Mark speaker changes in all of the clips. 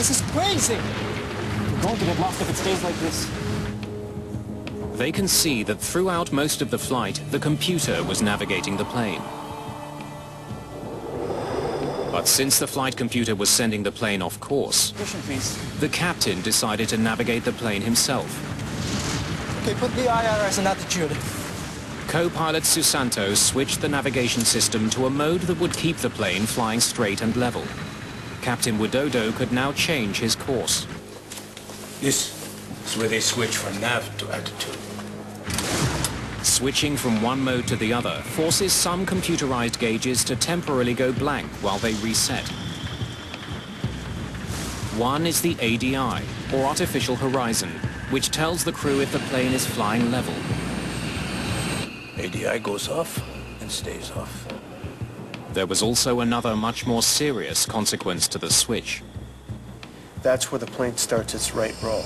Speaker 1: This is crazy! We're going to get lost if it stays like this.
Speaker 2: They can see that throughout most of the flight, the computer was navigating the plane. But since the flight computer was sending the plane off course, the captain decided to navigate the plane himself.
Speaker 1: Okay, put the IRS in attitude.
Speaker 2: Co-pilot Susanto switched the navigation system to a mode that would keep the plane flying straight and level. Captain Widodo could now change his course.
Speaker 3: This is where they switch from nav to attitude.
Speaker 2: Switching from one mode to the other forces some computerized gauges to temporarily go blank while they reset. One is the ADI, or Artificial Horizon, which tells the crew if the plane is flying level.
Speaker 3: ADI goes off and stays off.
Speaker 2: There was also another much more serious consequence to the switch.
Speaker 4: That's where the plane starts its right roll.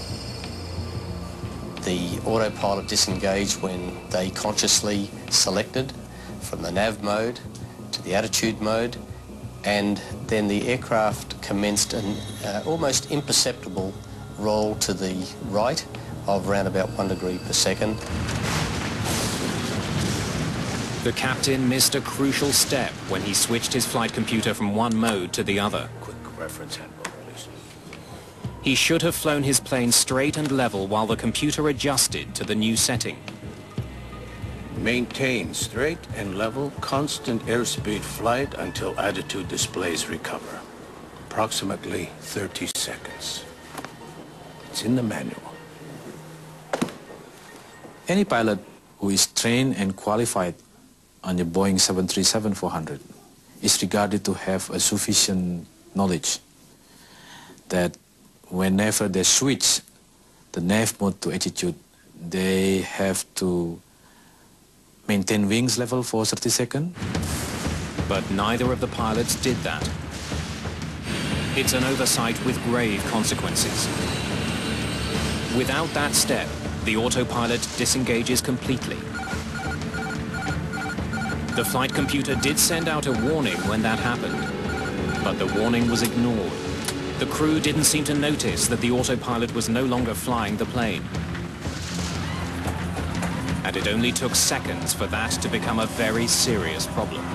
Speaker 5: The autopilot disengaged when they consciously selected from the nav mode to the attitude mode, and then the aircraft commenced an almost imperceptible roll to the right of around about 1 degree per second.
Speaker 2: The captain missed a crucial step when he switched his flight computer from one mode to the other.
Speaker 3: Quick reference handbook, please.
Speaker 2: He should have flown his plane straight and level while the computer adjusted to the new setting.
Speaker 3: Maintain straight and level, constant airspeed flight until attitude displays recover. Approximately 30 seconds. It's in the manual.
Speaker 6: Any pilot who is trained and qualified on the Boeing 737-400 is regarded to have a sufficient knowledge that whenever they switch the nav mode to attitude, they have to maintain wings level for 30 seconds.
Speaker 2: But neither of the pilots did that. It's an oversight with grave consequences. Without that step, the autopilot disengages completely. The flight computer did send out a warning when that happened, but the warning was ignored. The crew didn't seem to notice that the autopilot was no longer flying the plane. And it only took seconds for that to become a very serious problem.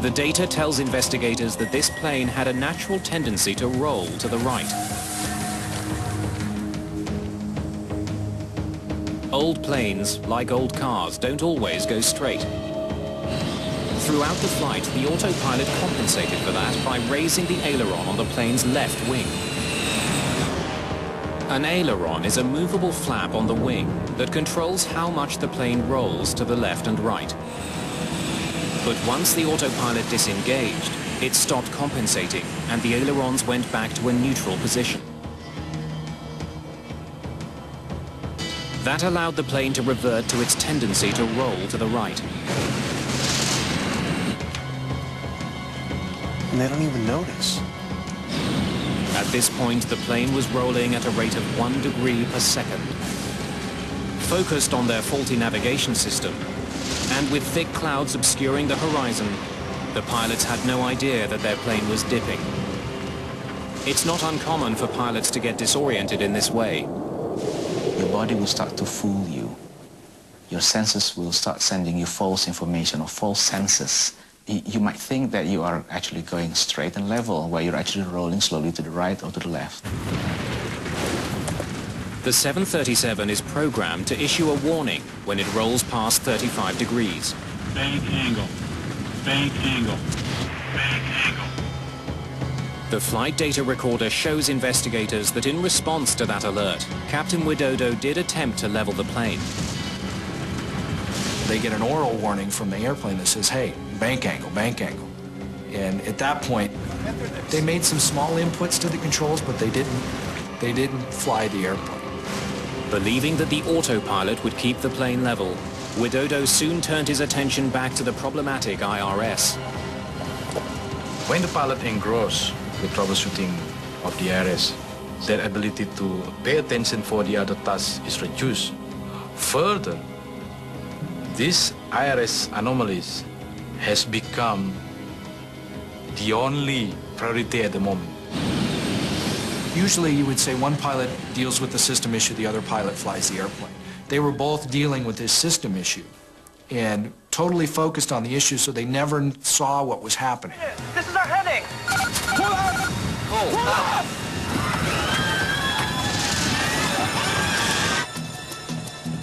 Speaker 2: The data tells investigators that this plane had a natural tendency to roll to the right. Old planes, like old cars, don't always go straight. Throughout the flight, the autopilot compensated for that by raising the aileron on the plane's left wing. An aileron is a movable flap on the wing that controls how much the plane rolls to the left and right. But once the autopilot disengaged, it stopped compensating and the ailerons went back to a neutral position. That allowed the plane to revert to its tendency to roll to the right.
Speaker 4: And they don't even notice.
Speaker 2: At this point, the plane was rolling at a rate of 1 degree per second. Focused on their faulty navigation system, and with thick clouds obscuring the horizon, the pilots had no idea that their plane was dipping. It's not uncommon for pilots to get disoriented in this way.
Speaker 7: Your body will start to fool you. Your senses will start sending you false information or false senses. You might think that you are actually going straight and level, where you're actually rolling slowly to the right or to the left.
Speaker 2: The 737 is programmed to issue a warning when it rolls past 35 degrees.
Speaker 8: Bank angle, bank angle, bank angle.
Speaker 2: The flight data recorder shows investigators that in response to that alert, Captain Widodo did attempt to level the plane.
Speaker 9: They get an oral warning from the airplane that says, hey, bank angle, bank angle. And at that point, they made some small inputs to the controls, but they didn't fly the airplane.
Speaker 2: Believing that the autopilot would keep the plane level, Widodo soon turned his attention back to the problematic IRS.
Speaker 6: When the pilot engrossed with troubleshooting of the IRS, their ability to pay attention for the other tasks is reduced. Further, these IRS anomalies has become the only priority at the moment.
Speaker 9: Usually you would say one pilot deals with the system issue, the other pilot flies the airplane. They were both dealing with this system issue and totally focused on the issue, so they never saw what was happening.
Speaker 10: This is our heading! Pull up! Pull up!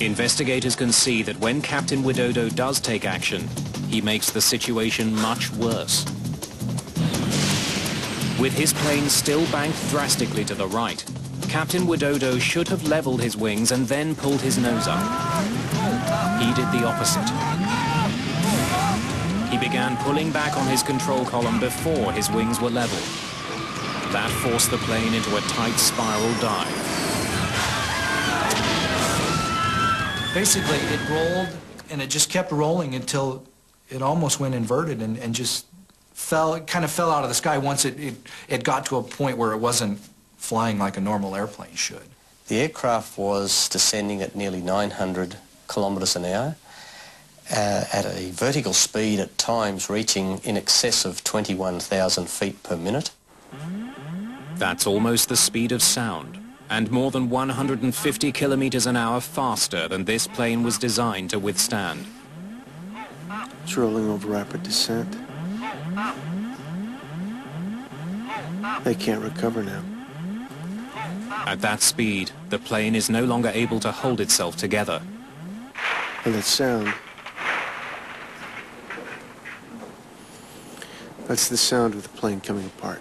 Speaker 2: Investigators can see that when Captain Widodo does take action, he makes the situation much worse. With his plane still banked drastically to the right, Captain Widodo should have leveled his wings and then pulled his nose up. He did the opposite. He began pulling back on his control column before his wings were level. That forced the plane into a tight spiral dive.
Speaker 9: Basically, it rolled, and it just kept rolling until it almost went inverted and just kind of fell out of the sky once it got to a point where it wasn't flying like a normal airplane should.
Speaker 5: The aircraft was descending at nearly 900 kilometres an hour, at a vertical speed at times reaching in excess of 21,000 feet per minute.
Speaker 2: That's almost the speed of sound, and more than 150 kilometers an hour faster than this plane was designed to withstand.
Speaker 4: It's rolling over rapid descent. They can't recover now.
Speaker 2: At that speed, the plane is no longer able to hold itself together.
Speaker 4: And that sound, that's the sound of the plane coming apart.